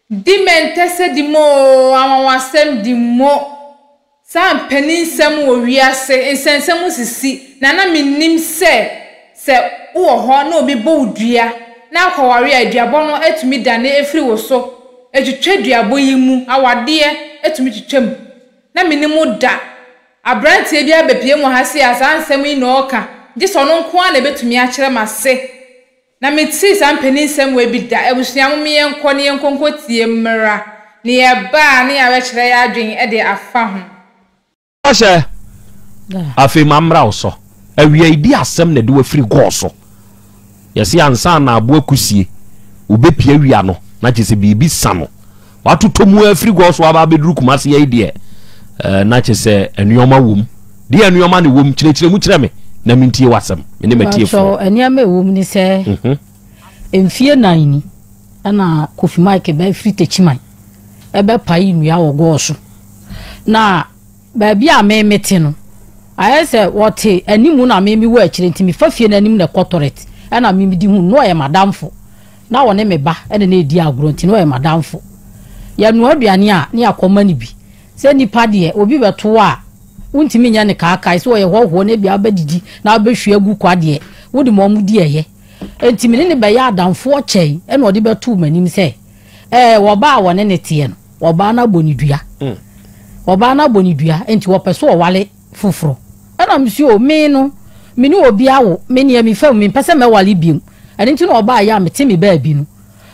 Dimente di mo awasem di mo sa mpanin sem wo wiase ensensem sisi na minnim se wo ho na obi bo dua na akwaware aduabo no etumi dane efri wo so etwetwe duabo yi mu awade etumi twetwam na minnim da abrantie bia bepie mu ha se asansem yi no oka je so no nko na betumi a kire mase na metsi sa mpanin sem we bi da ebusuam me yenko ne yenkonko tie mmra ne yeba ne ya wekire ya adwen de afa ho Ashe afi mamra oso awia idi asem na de wafiri goso yesi ansa na abo akusie obepia wia no na chese bibi sano watotomu afiri goso aba beduru kumase ya ide na chese enuoma wom de enuoma ne wom kirekire mu kire me na mintie wasem me ne matie fo so enuama wom ni se emfie nan ni ana Kofi Mike ba firi techiman ebe pai nua wo goso na baby a me mete no ayese wote animu na me wo akire ntimi fafie na anim na corporate na me di hu no ye madamfo na wone me ba ene na edi agro nti no ye madamfo ya no aduane a ne akoma ni bi se nipa de obi beto a untimi nya ne kaakai so ye hoho na bia badidi na abehwe agu kwade wodi mo mu di eye ntimi ne be ya adamfo chei ene odi beto manim se wo ba wone ne tie no wo ba na bonidua oba na bonidua enti wo peso o wale fufuro ana msi o me no me ni obi awo me ni mi fam me pese me wale biem ani nti no oba ya me ti me ba bi no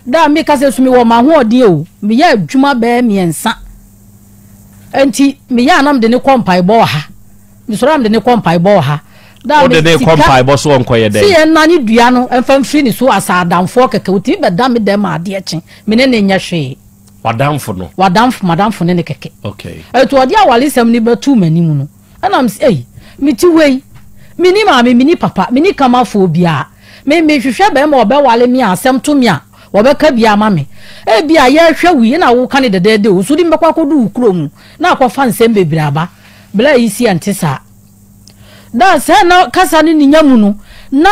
da me ka se sumi wo ma ho ode o me ya adwuma ba miensa enti me ya nam de ne kompai bo ha me so ram de ne kompai bo ha da me de ne kompai bo so onkoye de si na ni dua no emfam firi ni so asa adamfo keke uti be da me dem ade eche me ne nya hwe wadamfo no madamfo ne keke okay eto odi awale sem ni betu manimu no ana m miti wei mini maame mini papa mini kamafo bia me hwehwe be ma obewale mi asem to mi a wobeka bia ma me bia ye hwe wi na wo kan de de o so di mbekwa kodu ukrom na akwafa nsem bebira aba bla isi antisa da se na kasa ni nyamu no na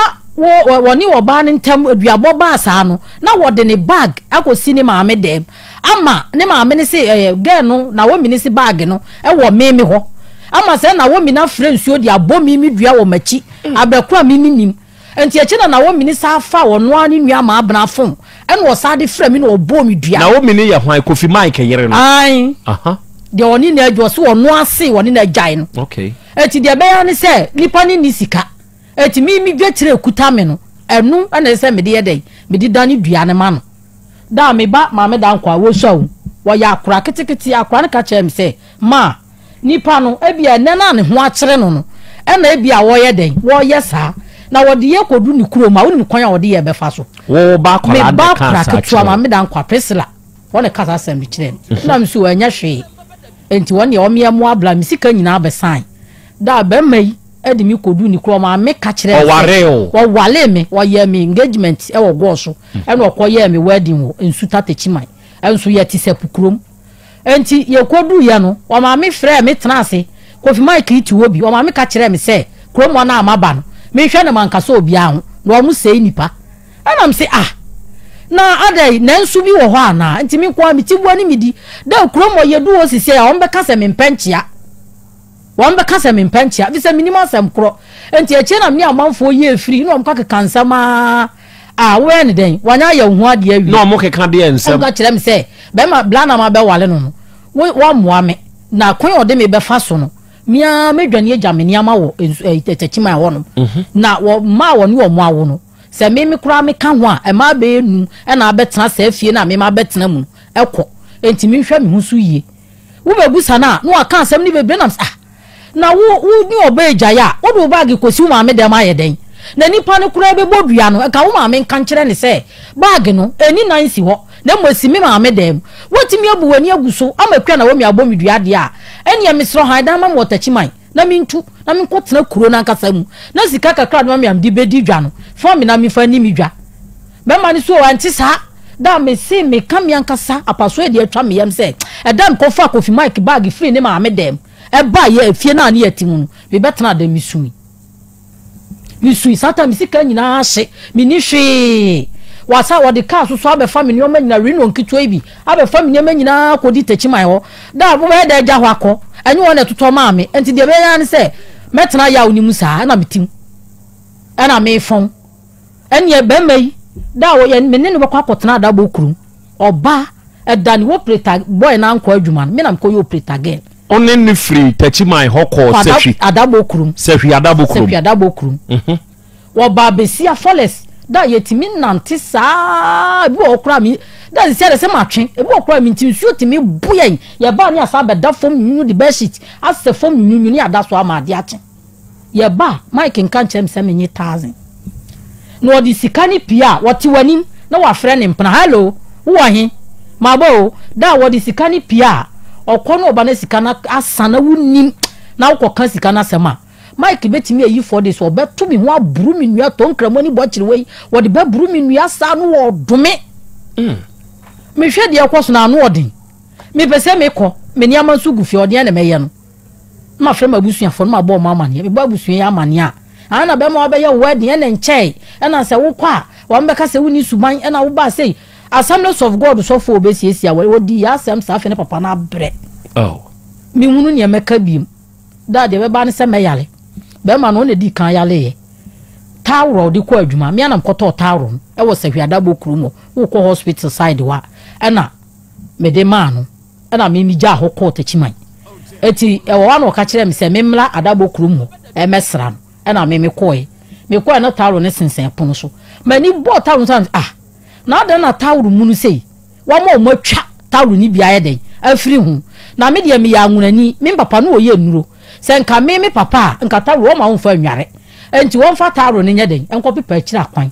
woni oba ne ntam aduabo ba asa no na wode ne bag akosi ne maame dem ama ne maame ne se girl no na wo mi ne se bag no wo meme ho ama se na wo mi na frensuo di abomi mi dua wo machi abekwa mi nim enti eche na wo mi ne sa fa wono ani nua ma abna fon ene wo sa de fra mi na obo mi dua na wo mi ne ye hwan Kofi Mike yere no ai aha de oni na adwo so wono ase woni na jai no okay enti de be ya ne se nipa ni nisika eti mi dwetire kuta me no enu ana se me de yedai me di dani dua ne ma no da me ba ma me da nkwa wo so wo ya akura ketekete akura ne ka chem se ma nipa no ebia ne na ne ho akere no no ena ebia wo yedai wo yesa na wo de yekodu ni kuro ma woni kwan a wo de ye befa so wo ba akura de kansa akura ma me da nkwa pesla wo ne kasa sem bi kire na me so anya hwe enti wo ne o me mu abla mi sika nyina abesan da ba mai edi mi kodu ni kro ma me ka kire o wale me wo ye me engagement e wo go so e no ko ye me wedding wo ensu tatechiman ensu ye ti sepukrom enti ye kodu ye no wo ma me frɛ me tena ase Kofi Mike iti obi wo ma me ka kire me se krom wo na amaba no me hwɛ ne manka so obi ahụ no mu sei nipa ana me se na adai na ensu bi wo ho ana enti mi kwa mi ti bua ni mi di da krom wo ye du wo sisi a wo be ka se me mpanchia wamba kasa me mpanchia bisa minimum asem kro enti eche na me amanfo ye free no mka kansa ma we ne den wanya ye hu ade awi no mo keka de ensem ka kire me se be ma blana ma be wale no wo moa me na kwen ode me be fa so no mia medwane ejameni ama wo tetechima wo no na wo ma wo ni wo moa wo no se me kura me ka ho a e ma be enu e na abetena sa afie na me ma betena mu ekọ enti me hwa me hu so yie wo bebusa na no aka asem ni bebre na na wo ni obeja ya wo do bag kosi wo maame dem ayeden na nipa ne kura be bodua no ka wo maame kan kire ne se bag no eni nan si ho na mosi me maame dem wotimi abu wani aguso amakwa na wo mi abomi dua de a eni ya misro han dan ma motachiman na mintu na minkotena kuro na nkasa mu na sika kakra no mi am di bedi dwa no fo mi na mi fa ni mi dwa be ma ni so anti sa da me se me kam yankasa apaso e de atwa me yam se edam ko fa Kofi Mike bag free ne maame dem eba ye fie na ne yatimu me betena da misui sata misika nyina hye me ni hwe wasa wode car so abe family o manyina reno nkitwa bi abe family manyina kodi techiman ho da bo be da gya ho akọ enye wona toto maame enti de be yan se metena ya onimu saa na metim ana me fon enye be mai da wo ye menene ne bokwa kotena da bokuru oba edani wo preta boy na anko adwuma me na mko yo preta girl one ne free techiman ho ko sehwi adabokurum wo ba besia forest da yetimi nante saa bi okura mi da se se matwe e bi okura mi ntim suo timi buyen ye ba ni asa be da fom nyunu di bedsheet ase fom nyunu ni ada so amade ache ye ba mike nkan chem se menye 1000 no di sikani pia woti wanim na wa frɛ ne mpana hello wo ahe mabo da wo di sikani pia okono oba na sikana asana wunim na ukoka sikana sema Mike betimi ayi for this obeto mi ho aburu mi nua to nkramoni bo kire wei wo de baburu mi nua sa no wo dome me hwe de ekoso na no odin me pese me ko me ni amansu gufi odin na meye no ma frɛ ma busua fo no ma bo mama ne me ba busua ya mane a ana be ma obe ye wedding na nche na se wo kwa wo mbeka se woni suban na wo ba sei Assemblies of God so for obesiesia wo di ya asem sa fe ne papa na bre mi hunu ne meka biem da de be ba ne se meyale be ma no ne di kan yale ye tawro de ko adwuma me anam koto tawro e wo sahwiada bokuru mo wo ko hospital side wa na me de ma no na me mi ja ho ko tachiman eti e wo na o ka kire me se me mla adabokuru mo e mesra no na me koe na tawro ne sensen pono so mani bo tawro san na da na tawro munu sei wa ma o matwa tawro ni bia ye den afiri hu na me de me ya nwunani me papa no oye nuro se nka me papa nka tawro ma won fa nware enti won fa tawro ne nye den enko pepa kira kwan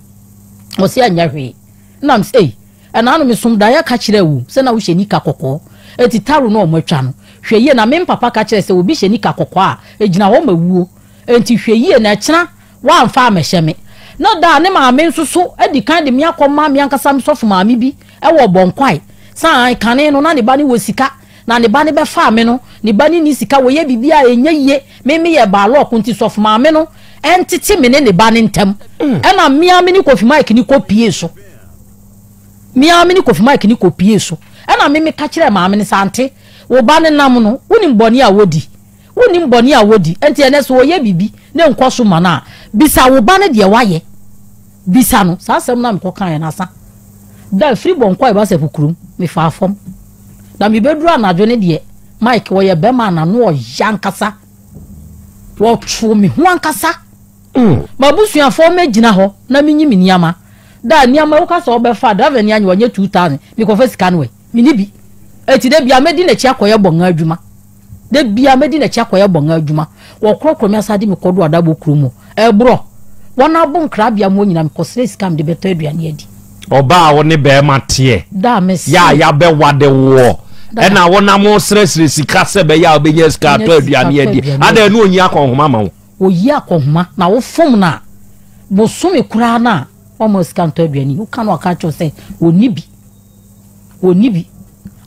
o se anya hwe na me sei na anu me som da ya ka kire wu se na wo hyeni ka kokko enti tawro no o matwa no hwe ye na me papa ka kire se obi hyeni ka kokko a ejina wo mawuo enti hwe ye na kira wa mfa amehye no da ne maame nsusu edi kan de me akoma me ankasa me sofu maame bi e wo bonkwai san kane no na ne ba ne wo sika na ne ba ne be fa me no ne ba ni sika wo ye bibia enye ye me ye ba lo kunti sofu maame no entiti me ne ba ne ntem e na me ame ni kofi mike ni kopie so me ame ni kofi mike ni kopie so e na me ka kire maame ne sante wo ba ne nam no woni mboni a wodi enti ene so wo ye bibi ne nkoso mana bisa wo ba ne de waye bisa no sasem na mko kan na sa da free bon kwa ba se fukurum me fa fom da me beduru anadwo ne de Mike wo ye be ma na no yankasa wo tru me ho ankasa mabusua fo magina ho na menyi miniama da niama wo kasa obefa da vani anya wanye 2000 me ko fa sika no we mini bi eti de bia medi na chi akoye bonga adwuma de bia medi na chi akoye bonga adwuma wo krokro me asade me kodo adabo krumo bro wona bo nkra bia mo nyina me kosre scam de beto aduane adi oba wo ne be mate da mes ya be wade wo na wona mo sresre sika se be ya obenye ska to aduane adi ada no onyi akonhoma ma wo oyi akonhoma na wo fom na bo some kura na o mo ska to aduane wo kan waka cho se oni bi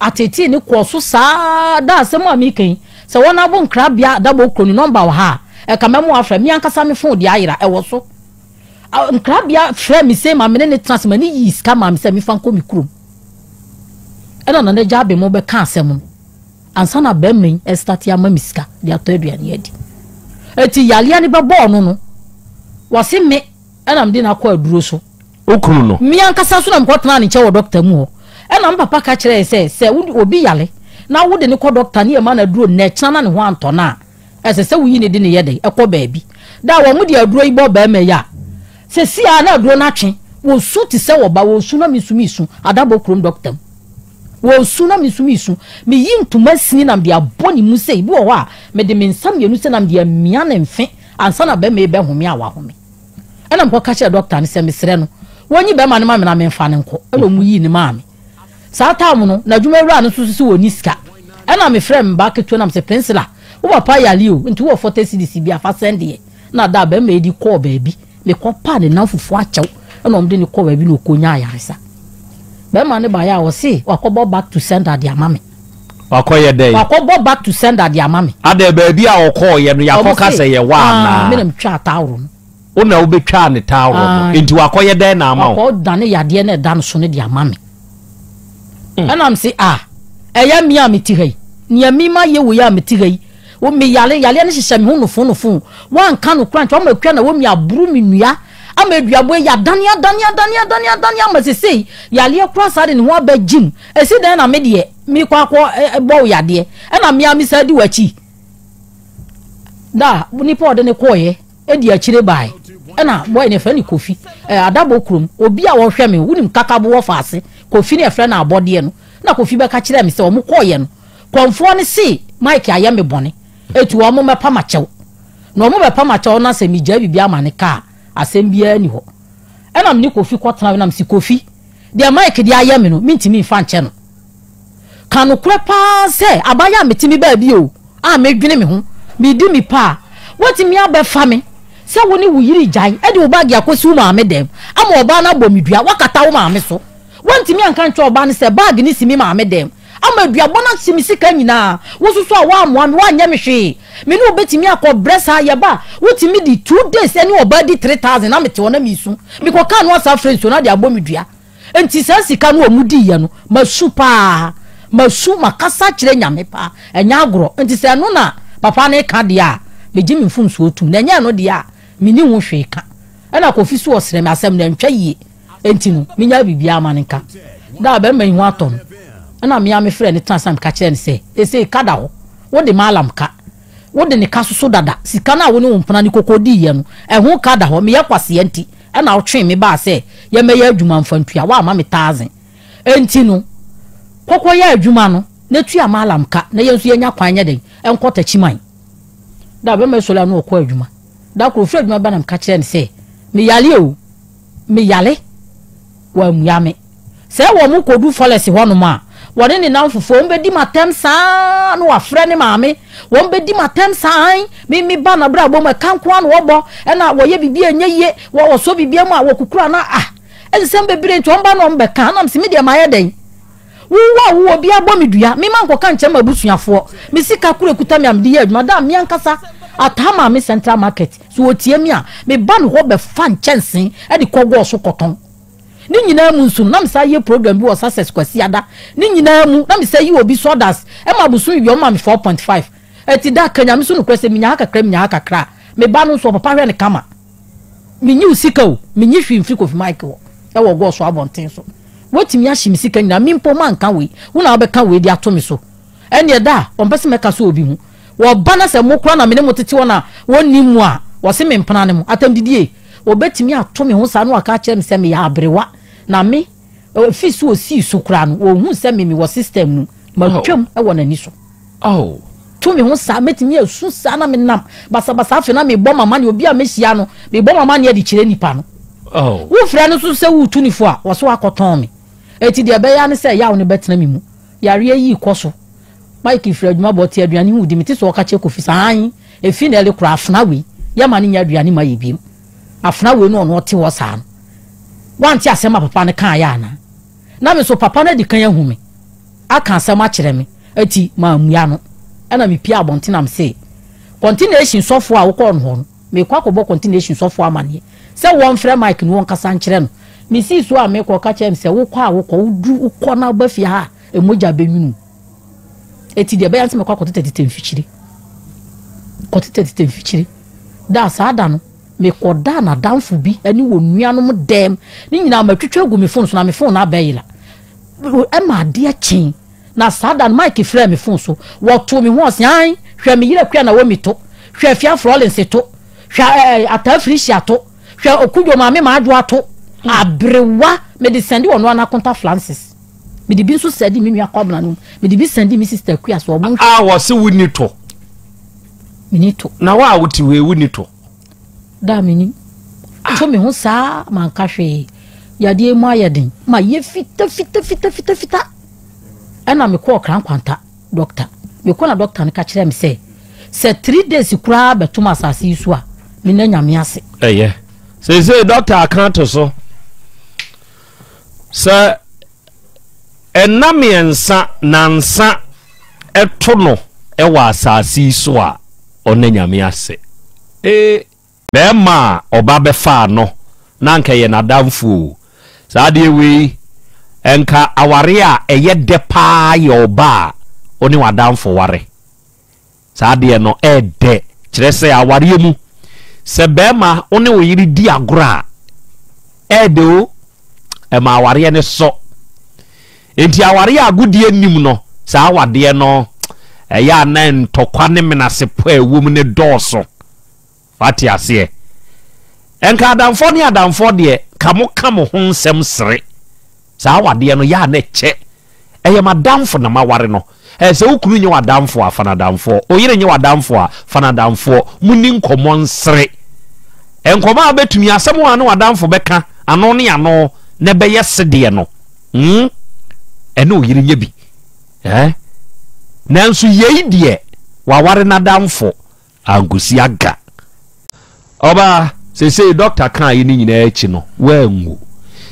ateti ni ko so saa da asem amikan se wona bo nkra bia da bo kroni number wa ha e ka memo afra mi ankasa me fon de ayira e wo so nkra bia fra mi se ma me ne transfer ni yi ska ma me se mi fan ko mi krum e na na jabe mo be ka asem ansa na be men e start ya ma mi ska de atoduane adi eti yalia ni be bo no wase me e na mde na kwa aduro so okunu no mi ankasa so na mko tana ni che wo doctor mu ho e na papa ka kire se obi yale na wo de ne ko doctor ni e ma na aduro na chana ne ho anto na se wuyi ne de ne yede ekọ baabi da wo mu de aduro ibo ba ma ya se si a na aduro na twe wo su ti se wo ba wo su na misumisu adabo krom doctor wo su na misumisu me yintuma sini na de aboni mu se ibo ho a me de mensam yenu se na de amia na mfe ansa na ba me be home a wa home ana mko ka che doctor ne se mesre no wonyi be ma ne ma me na me mfa ne nko e wo mu yi ne ma me sa ta mu no na dwuma wura no susu woni sika ana me frem ba ketu na me se pencil wo papa yali o nti wo 40 cedis bia fa sende na da ba me di call baabi me ko pa de na fufu achew na omde ni call baabi no konya ayaresa ba ma ne ba ya wo se wakobo back to sender de amame wakoye dey wakobo back to sender de amame ade baabi a wo call ye no yakọ ka se ye wa na me na mtwa tawro Una ubetwa ne tawo enti wakoye den na ama wo dane yade na da no so ne dia mame ana am say eya mi ameti hai nia mi ma ye wo ya ameti hai wo mi yale ne hihye me hu no fo wan ka no kranch wo ma kwa na wo mi aburu mi nua ama aduabo ya dania ama sesei yale kra sa de ne ho abagim esi den na me de mi kwa bo yade na mi ami sa di wachi da ni po de ne koye edi akire bai na boy ne fa ni Kofi adabo krom obi a wo hwe me wunim kakabo wo faase Kofi ne fra na abode no na Kofi be ka kire me se wo mo koye no konfo ne si Mike aye me bone etu wo mo mepa machew no mo bepa machew na se mi gya bibia amane ka asem bia ni ho na me ni Kofi kwotena na me si Kofi de Mike de aye me no mintimi fa nche no kanu kura pa se abaya metimi ba bi o medwene me ho me di mi pa wotimi abefa me se woni wo yiri jai e de wo bag yakosi wo maame dem ama oba na bɔ medua wakata wo maame so wontimi anka ntwe oba ne se bag ni simi maame dem ama dua bona simi sika nyina wo susu a wa amoa me wa nya me hwe me ne obetimi akɔ bresa ye ba wotimi di 2 days ene oba di 3000 na mete wona misu me ko kan wa sa friends so na de abɔ medua enti sa sika no omudi ye no masu makasa kire nyame pa enya agro enti se no na papa ne ka dia mejimi mfum so otum na nya no dia mini ho hwe ka na Kofi so osere me asem na ntwa yie enti no minya bibia amanenka da be man hu aton na me ame frɛ ne transam ka kire ne se ese kada ho wo de malam ka wo de ne ka so dada sika na wo ne wo mpana ne kokodi ye no ho kada ho me yakwase enti na wo twen me ba se ye me ya adwuma mfantua wa ama me 1000 enti no kokko ya adwuma no na tua malam ka na ye nso ye nya kwan nya den enkota chiman da be me sola no okɔ adwuma da ko fre adwuma ba na mka kire ne se me yale wa muame se wo mu kodu folesi ho no ma wone ne nan fofo mbe di matem saa no wa fre ne maame wo mbe di matem saa mi ba na bra bo ma kanko an wo bo na wo ye bibia nyeye wo so bibia mu a wo kukura na ensem bebre nti omba no mbe kan na mse me de ma ye den wo obi abɔ medua me man ko kan kyem abusuafo me sika kure kuta me am de ye adwuma da me ankasa atama me Central Market so otie me a me ba no ho be fan chensen e de kogo so koton ni nyina mu nsu na me sa ye program bi wo success kwasi ada ni nyina mu na me sa yi obi sodas e ma busu wi o ma me 4.5 eti da kanya me so no kwese me nya kakra me ba no so papa hwe ne kama me nyi usika o me nyi hwi mfiri Kofi Mike wo e wo go so abonten so wotimi ahim sika nyina mimpo manka we wona obeka we di atomi so ene da ompese meka so obi hu wo bana se mokura na mene motete wona wonni mu a wo se mempana ne mu atam didie obetimi atomi ho sa no aka kire me se me ya abrewa na me fisu osi so kura no wo hu se me wo system nu matwam e wona ni so tomi ho sa metimi asu sa na me nam basa afi na me bɔ mama ne obi a mehia no me bɔ mama ne adi kire nipa no wo fra no so se wo tunifo a wo so akoton me eti de be ya ne se ya wo ne betena mi mu yare yi koso Mike fra adwuma bɔte aduane hu di meti so ka che Kofi san efi na ele kura afna we ya ma ne nya aduane ma yebiem afna we no no te wo san wanti asema papa ne kan ya na me so papa na di kan ya hu me aka asema kire me eti ma mua no na me pia abonte na me se continuation sofo a wo kɔ no ho me kwa kɔ bɔ continuation sofo amane se won fra Mike no won kasa nkire no me si so a me kɔ ka kire me se wo kɔ a wo kɔ wo kɔ na ba fi ha emoja benwunu eti de be yanse me kwa kɔ tete mfikyire da sa da no me kɔ da na danfo bi ani wo nuanom dem ni nyina ma twetwe gu me phone so na me phone na abayila e ma de akin na sa da Mike fra me phone so wo to me ho ɔsan hwɛ me yire kwa na wo me to hwɛ fia Florence to hwɛ atafrisia to hwɛ okudwo ma me ma adwo ato abrewa me de send wo no na contact Francis me de bi so send me nua kwabna no me de bi send me sister Kua so obo wo se wuni to na wa wuti we wuni to da mini to me ho sa man ka hwe yade mu ayeden ma ye fita ana me ko kran kwanta doctor me ko na doctor ne ka kire me se 3 days kura betuma asase isu a me na nyame ase say doctor account so sir enamiensa nansa eto no e wa asase isu a onanyame ase bema oba befa no na nka ye nadamfo saa de we enka aware a eye de pa ye oba oni wadamfo ware saa de no de kire se aware mu se bema oni wo yiri di agora de o ma aware ne so enti aware agudie anim no saa wade no ya na ntokwa ne menase po ewum ne dooso fati ase enka adamfo ne adamfo de kamo ho nsem sere saa wade no ya na che madamfo na maware no se ukunu nye wadamfo afana damfo oyire nye wadamfo afana damfo muni nkomo nsere enkoma abetumi asem wa no wadamfo beka ano ne ano ne beye sede no ene oyire nye bi nanso yei de waware na damfo angusi aga oba se doctor kan yi ni nyina achi no wangu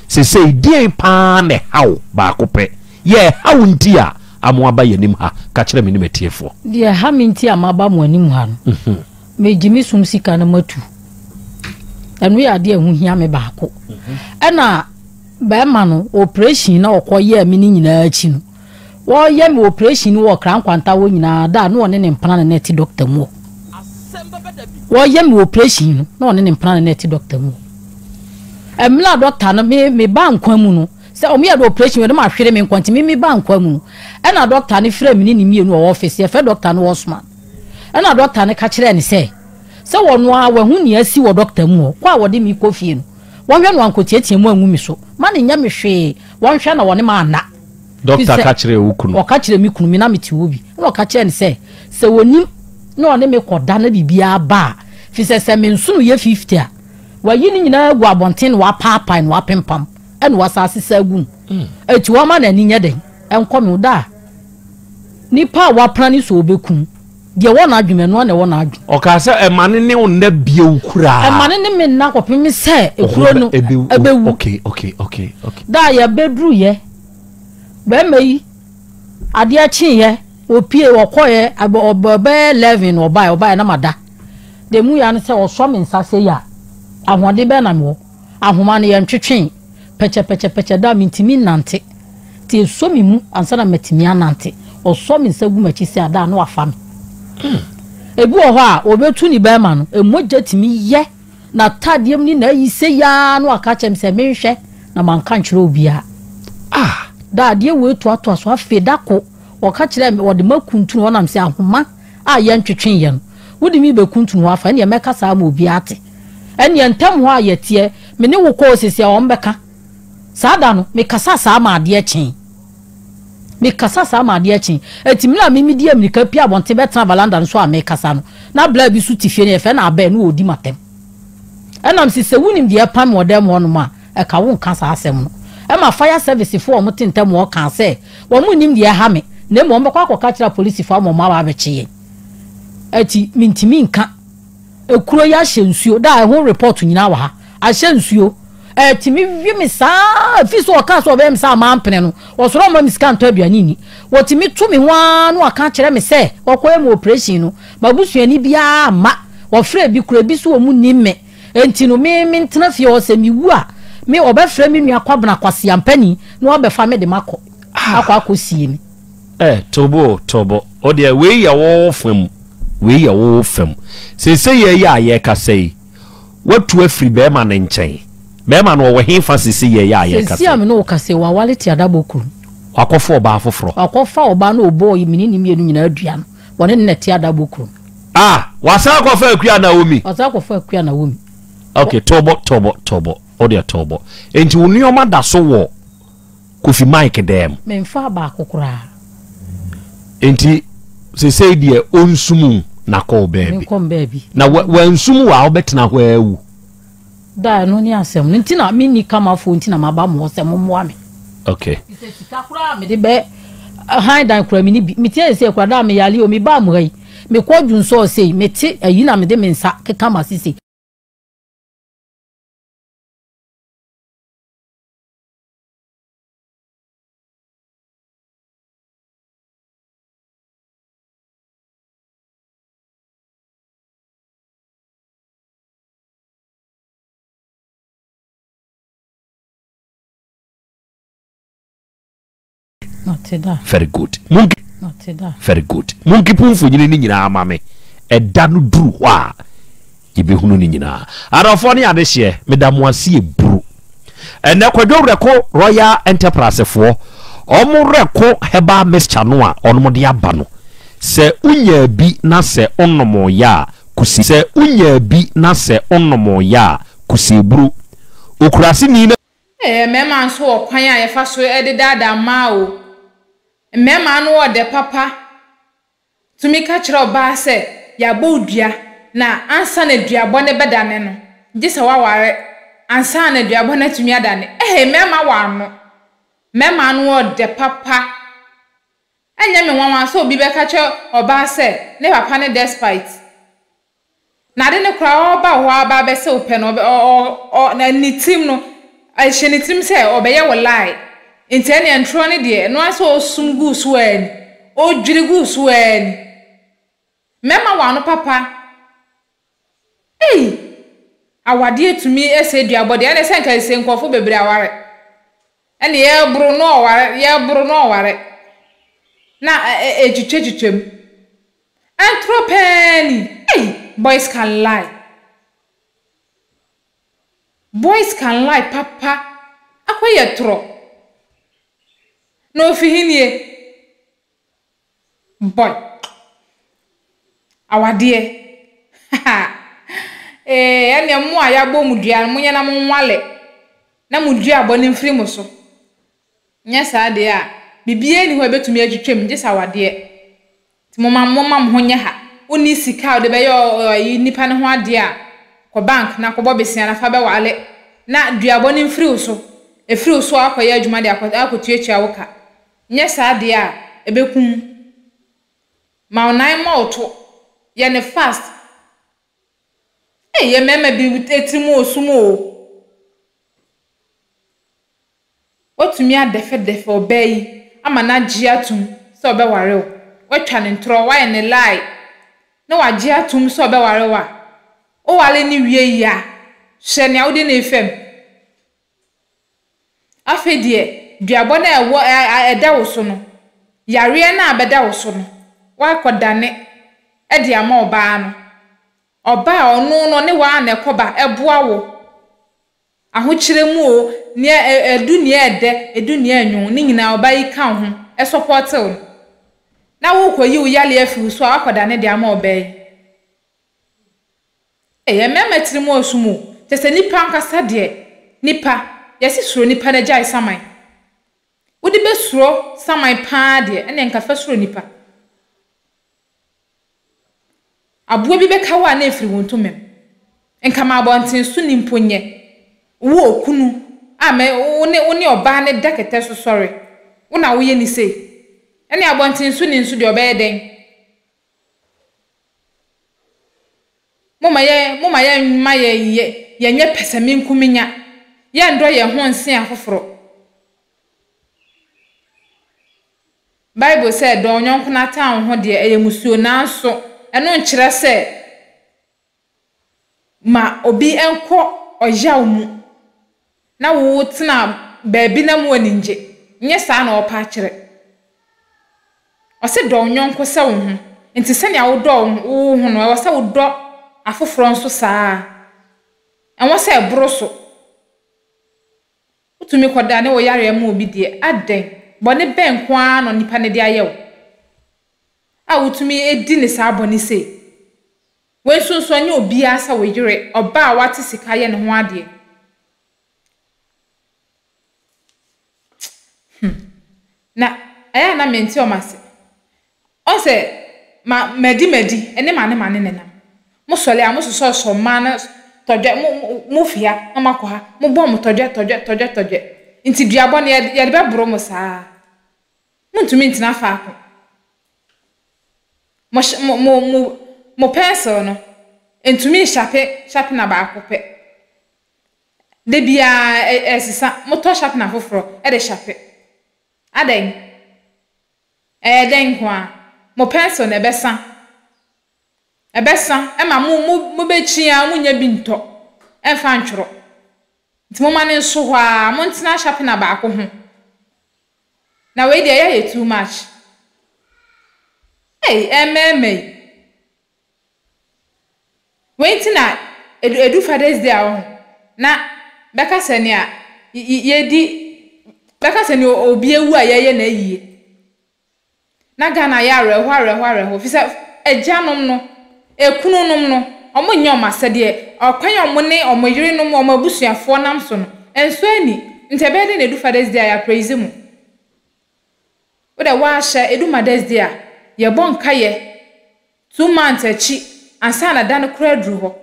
se die pa ne haw ba kope ye haw nti a amoaba yanim ha ka kire me ni metiefo de ha me nti amaba mo anim ha no mejimi sum sika na matu enu ya de hu hia me ba ko na ba ma no operation na okoye me ni nyina achi no wo ye me operation wo kran kwanta wo nyina da no one ne mpana na ti doctor mu wo ye me operation no one ne mpana na ti doctor mu emla doctor no me ba nkwa mu no se o me ya do operation we ma hwere me nkwanti me ba nkwa mu no na doctor ne frɛ me ni mienu wo office ye fe doctor no Osman na doctor ne ka kire ne se wo no a wahu ne asi wo doctor mu kwa wo de mi kofie no wo hwe no ankotiatie mu anwu mi so ma ne nya me hwe wo hwe na wo ne ma na doctor ka kire wo kunu o ka kire mi kunu mi na meti wo bi no ka kire ne se wonim no ne me koda na bibia ba fi se me nsu no ye 50 a wayi ni nyina gu abonten wa papa no apempam ene wasase sagu eti wo ma na ni nya den enkom da nipa wa prani so obekun de wo na adwume no na wo na adwu o ka se emane ne wo na bie ukura emane ne me na kopem se ekuro no ebewu okay da ya bedru ye be meyi ade a chi ye opie wokoye obobe 11 obai na mada de mu ya no se oso me nsase ya ahode be na me ahoma ne ye ntwetwen peche da mintimi nante ti so mi mu ansa na metimi anante oso me nsagu machi se ada na wafa me ebu ho a obetu ni be ma no emoja timi ye na tadiem ni na yi se ya no aka chem se menhwe na manka nkyere obia da de we to so afedako waka kire me wode makuntu no nam se ahoma a ye ntwetwen ye no wodi mi be kuntu no afa ne ye meka sa ma obi ate ene ntam ho a ye tie me ne wo ko osisi a ombeka sada no me kasa sa ma ade chen etimi na mimi die Amerika pia abonte betra balanda no so a me kasa no na bla bi su tifie ne efe na aba no odi matem enam si se wunim de pam odem ho no ma e ka won kasa asem no e ma fire service fo mo tentem o kan se wo mu nim de ha me na mo mbekwa akoka kira police fo mo ma ba beche eti mintimi nka ekuro ya hyensuo da ho report nyina wa ha a hyensuo timi wi mi saa fi so ka so be mi saa ma mpene no wo soro ma mi sika nto aduani ni wo timi tu mi hwa no aka kire mi se okoye mo operation no mabusuani bia ma wo frɛ bi kura bi so wo mu nimme enti no mi ntena fie wo se mi wu a mi obɛfrɛ mi nua kwabena kwase ampani no obɛfa me de makɔ akɔ sie mi tobo o de we ya wo fam se ye ya ye ka sei watu afri be ma ne nkyɛn be ma no wo he fa se ye ya ye ka sei se no ka sei wa waleti adabokuru akɔfo ba afoforo akɔfa oba no obo yimini ni mienu nyina adua no wone nneti adabokuru wasa akɔfa akua na womi okay tobo o de tobo enti wo nuoma da so wo Kofi Mike dem me mfa ba akokora enti se die onsumu na call baby na wansumu wa obetena ho awu da no ni asem nti na me ni kama fo nti na maba mo se mo mo ame okay ise sika kura me de be han dan kura me ni me tie se kura da me yale o me ba mo gai me ko dwunso sei me ti ayi na me de me nsa keka ma sisi very good monkey very good monkey pumfo nyine ni nyina amame eda no duru ho a yebehunu ni nyina arafo ne ade hye medamoase eburu ene kwadworeko Royal Enterprise fo omureko heba mixture no a onom de aba no se unya bi na se onomo ya kusi se unya bi na se onomo ya kusi eburu okurase ni mema nso okwan a ye fa so ededada ma o mema no wo de papa tumi ka kire oba se ya bodua na ansa na duabo ne bedane no gise waware ansa na duabo na tumi adane mema wa no mema no wo de papa anya me wanwa so obi be ka kire oba se ne papa ne despite na de ne kra oba ho aba be se ope no na ni team no I shenitim say obeye wo lie intene entro ne de no aso osumgu suani o dwirigu suani mema wano papa awade etumi ese duabode ene senka ese nkofo bebre aware ene ye buru no ware na ejitwetwem entropeni boys can lie. Boys can lie, papa. Akoye tro. No fihinie. Boy. Awade. Ene mu ayabo mudua munye na monwale. Na mudua abone mfiri mu so. Nya saa de a bibie ni ho ebetumi adwetwem je sawade. Ti momam ho nye ha. Oni sika o de be yo nipa ne ho ade a ko bank na ko bobesia na fa be wale na duabo ni mfiri so efiri so akoye adwuma de akotuatua woka nye saa de a ebekum ma onan ma oto ye ne fast ye mema bi etimu osumo otumi adefe obayi ama na giatum so obeware o watwa ne ntro wa ye ne lie na wa giatum so obeware wa o wale ni wie ya hye ne awde na efem afedie duabo na ewo eda wo so no yare na abeda wo so no wa kodane e de ama oba no oba onu no ne wa na ekoba eboa wo ahokyere mu o ne edu ne edu ne anwon ni nyina oba yi ka ho e support wo na wo koyi wo yale afi so akodane de ama oba yi mema tirimu osumu tese nipa nkasa de nipa yesi suro nipa na jai saman wodi be suro saman pa de ene nka fa suro nipa abuo bi be kawa na efiri wontomem nka ma abonten su ni mponye wo okunu ame woni oba ne dakete so sorry wona wo ye ni sei ene abonten su ni nsu de oba eden mama ye nye pesami nkuminya ye ndo ye ho nse afoforo Bible said do nyonko na tan ho de eyemusuo na so eno nkire se ma obi enko oyaw mu na wo tena baabi na mu aninje nye saa na opa kire o se do nyonko se wo ho nti se ne awo do wo ho no wo se wo do afoforo nso saa enwo se broso utumi koda ne wo yare ma obi de aden bone ben kwa no nipa ne de ayew a utumi edi ne saa bone se wensunso anya obi asa wo yire oba wate sika ye ne ho ade na aya na menti o mase on se medi ene mane nenam mo sole a mo so man toje mo fia ma ko ha mo bom toje nti duabo ne ye be bro mo saa mo ntumi ntina fa ko mo pencil no ntumi shape na ba ko pe de bia esisa mo to shape na foforo e de shape aden den kwa mo pencil na ebesa ema mo bechia mo nya bi nto emfa ntworo nti mo mane nso hwa mo ntina shape na ba ko ho na we dey too much. Hey, ememe. Wait na edu Father's Day ahụ na beka sene a yedi beka sene obi ewu a yeye na yie na Ghana ya reho fisa ejanom no ekununum no omo nye omasede okwan omo ne omo yirenom omo abusuafo nam so no enso ani ntebede na edu Father's Day ya praise mu oda wa sha edu Mother's Day a ye bon kaye 2 months achi ansa na dan kura duru ho.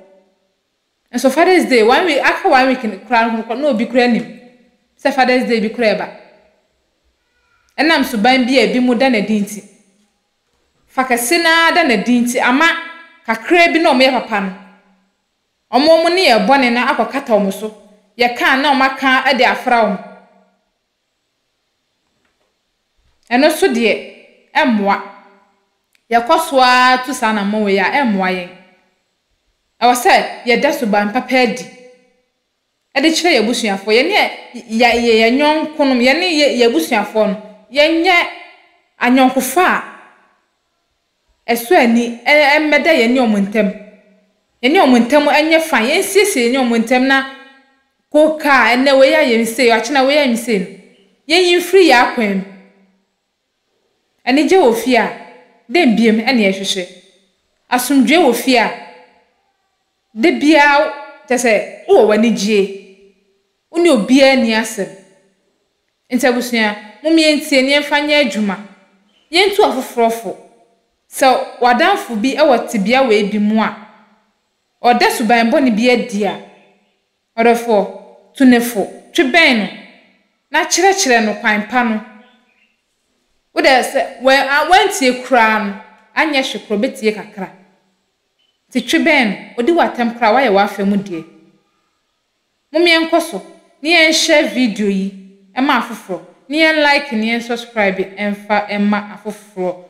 And so Father's Day, 1 week, after 1 week in crown, no be craning. Say Father's Day be creba. And I'm so buying be a more than a dinty. Fakasina than a dinty, ama, ka crabby no me papan. O more money a bonnet na aqua catamoso. Ya can no ma can at their frown. And also, dear, moi. Ya coswa to sana mo ya moye. I was said, ye dasu ban papedi. E de chire ye busuafo ye ne ye nyon kunum ye ne ye busuafo no ye nye anyonkofa eso ani meda ye ne omuntem ye ne omuntem anye fan ye siesie ne omuntem na koka ene we ya ye mse ya china we ya mse no ye yin free ya kwam ani je ofia dem biem ene ye hwehwe asumdwe ofia de bia tese wo wani gie uni obia ni asem ntabusua mumie ntie ni emfanya adwuma yentu afofrofo so wadanfo bi ewotibia we bi mu a odasu ban boni bi adia odofo tunefo tweben no na kyerɛkyerɛ no kwan pa no wo de se wantie kra no anya hwekro betie kakra ti tweben odi watem kra wa ye wa afemu die mumie nkoso ni en share video yi ema afoforo ni en like ni en subscribe emfa ema afoforo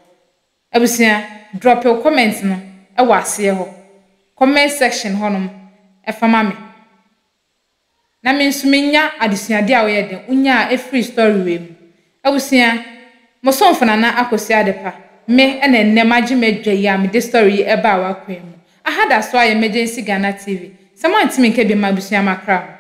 abusia drop your comment no e wa ase ho comment section honom e fama me na me nsumenya adesuade a wo ye den unya a free story we mu abusia mo sonfo na akosi adepa me ena ennem agimedwa yi a me de story e ba wa kwan mu ahada so a emergency Ghana TV someone timi nke be mabusia makra.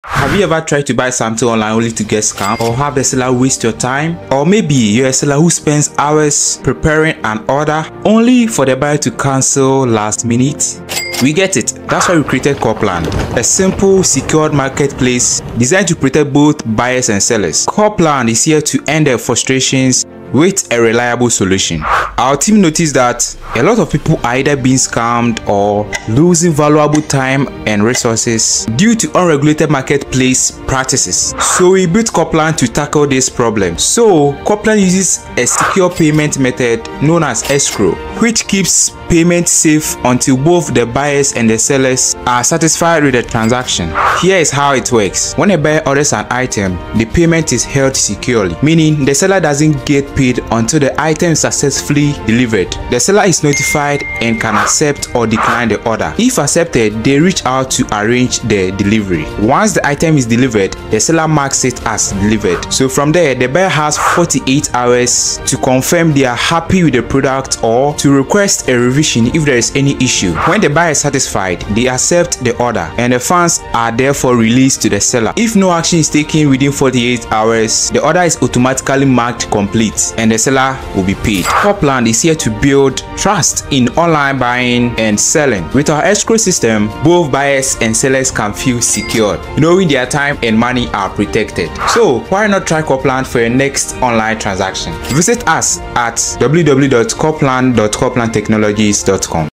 Have you ever tried to buy something online only to get scammed, or have the seller waste your time? Or maybe you're a seller who spends hours preparing an order only for the buyer to cancel last minute? We get it. That's why we created Copland, a simple, secured marketplace designed to protect both buyers and sellers. Copland is here to end their frustrations with a reliable solution. Our team noticed that a lot of people are either being scammed or losing valuable time and resources due to unregulated marketplace practices. So we built Copland to tackle this problem. So Copland uses a secure payment method known as escrow, which keeps payment safe until both the buyers and the sellers are satisfied with the transaction. Here is how it works. When a buyer orders an item, the payment is held securely, meaning the seller doesn't get paid until the item is successfully delivered. The seller is notified and can accept or decline the order. If accepted, they reach out to arrange the delivery. Once the item is delivered, the seller marks it as delivered. So from there, the buyer has 48 hours to confirm they are happy with the product or to request a revision if there is any issue. When the buyer is satisfied, they accept the order and the funds are therefore released to the seller. If no action is taken within 48 hours, the order is automatically marked complete and the seller will be paid. Copland is here to build trust in online buying and selling. With our escrow system, both buyers and sellers can feel secured, knowing their time and money are protected. So why not try Copland for your next online transaction? Visit us at www.copland.coplandtechnologies.com.